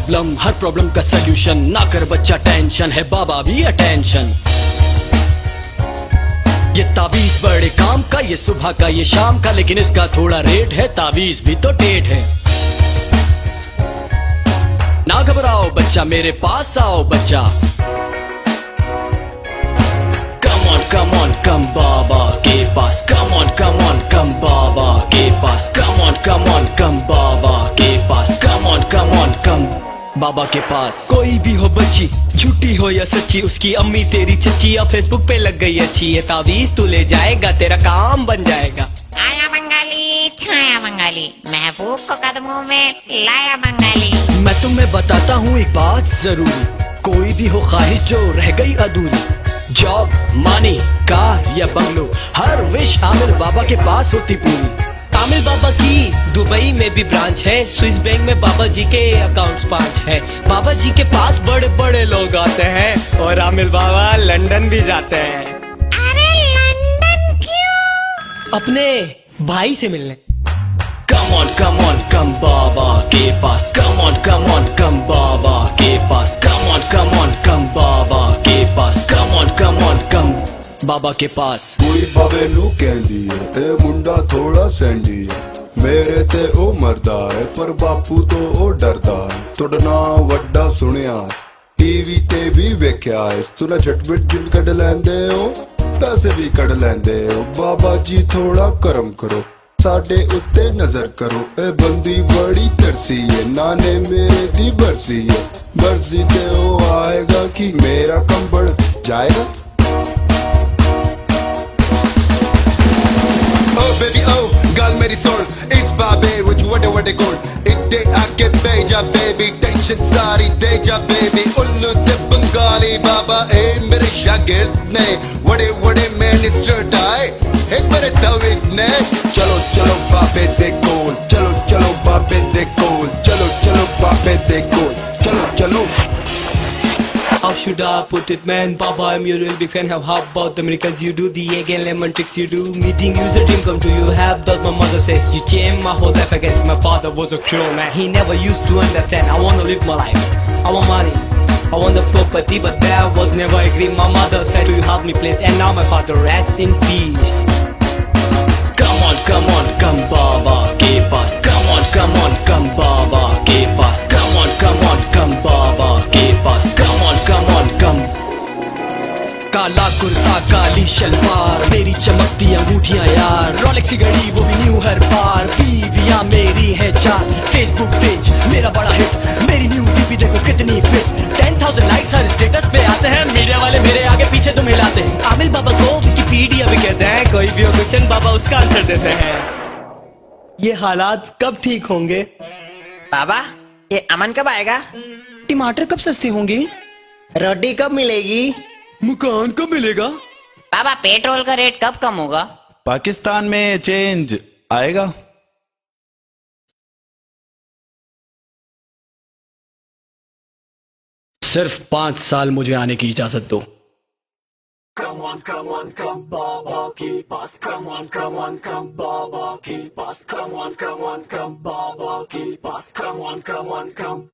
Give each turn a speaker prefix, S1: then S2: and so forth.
S1: Problem, हर problem का solution, ना कर बच्चा टेंशन, है बाबा भी अटेंशन। ये तावीज बड़े काम का, ये सुबह का ये शाम का, लेकिन इसका थोड़ा रेट है, तावीज भी तो डेट है। ना घबराओ बच्चा, मेरे पास आओ बच्चा। कम ऑन कम बाबा के पास, कम ऑन कम बाबा के पास, कम ऑन कम बाबा के पास, कम ऑन कम बाबा के पास। कोई भी हो बच्ची, झूठी हो या सच्ची, उसकी अम्मी तेरी चच्ची या फेसबुक पे लग गई अच्छी, ये तावीज तू ले जाएगा, तेरा काम बन जाएगा।
S2: आया बंगाली, छाया बंगाली, महबूब को कदमों में लाया बंगाली।
S1: मैं तुम्हें बताता हूँ एक बात जरूरी, कोई भी हो ख्वाहिश जो रह गई अधूरी, जॉब, मनी, कार या बंगलो, हर विश आमिर बाबा के पास होती पूरी। आमिर बाबा की दुबई में भी ब्रांच है, स्विस बैंक में बाबा जी के अकाउंट्स 5 है। बाबा जी के पास बड़े बड़े लोग आते हैं, और आमिर बाबा लंदन भी जाते हैं।
S2: अरे लंदन क्यों?
S1: अपने भाई से मिलने। कम ऑन कम बाबा के पास, कम ऑन कम बाबा के पास, कम ऑन कम बाबा के पास, कम ऑन कम बाबा के पास।
S3: कोई बाबे नू कहंदी है ते मुंडा थोड़ा सैंडी है, मेरे ते ओ मरदा है पर बापू तो ओ डरदा है। थोड़ा ना वड्डा सुनिया टीवी ते भी वेख्या है, सुना झटपट जिन कड लैंदे हो, पैसे भी कड लैंदे हो। बाबा जी थोड़ा करम करो, साडे उत्ते नजर करो, ए बंदी बड़ी तरसी है, नाने मेरे दी बरसी है। बरसी ते ओ आएगा कि मेरा कम बढ़ जाएगा। Baby oh, गल मेरी सुन, इस बाबे विच वडे वडे गुण, इत्ते आके बह जा बेबी, टेंशन सारी दे जा बेबी। उल्लू ते बंगाली बाबा ए मेरे शागिर्द ने, वडे वडे मिनिस्टर डाए एक मेरे तावीज ने। चलो चलो बाबे दे कोल, चलो चलो बाबे दे कोल, चलो चलो बाबे दे कोल, चलो चलो।
S1: How should I put it, man? Baba, I'm your real big fan. How about the miracles you do, the egg and lemon tricks you do? Meeting you's a dream come true. You have that my mother says. You changed my whole life. I guess my father was a cruel man. He never used to understand. I wanna live my life. I want money, I want the property, but that was never agreed. My mother said, "Do you help me, please?" And now my father rests in peace. Come on, Baba ke paas. Come on, come Baba ke paas. Come on, come Baba ke paas. Come on, come. काला कुर्ता काली शलवार, मेरी चमकती अंगूठियां यार, Rolex की घड़ी वो भी new हर बार, बीवियां मेरी है 4, फेसबुक पेज मेरा बड़ा हिट, मेरी न्यू डीपी देखो कितनी फिट, 10,000 लाइक्स हर स्टेटस पे आते हैं, मीडिया वाले मेरे आगे पीछे तुम हिलाते हैं। आमिर बाबा को विकिपीडिया भी कहते हैं, कोई भी हो क्वेश्चन बाबा उसका आंसर देते हैं। ये हालात कब ठीक होंगे?
S4: बाबा ये अमन कब आएगा?
S1: टमाटर कब सस्ते होंगे?
S4: रोटी कब मिलेगी?
S1: मकान कब मिलेगा?
S2: बाबा पेट्रोल का रेट कब कम होगा?
S5: पाकिस्तान में चेंज आएगा।
S1: सिर्फ 5 साल मुझे आने की इजाजत दो।
S6: Come on, Baba ke paas. Come on, Baba ke paas. Come on, Baba ke paas. Come on, come.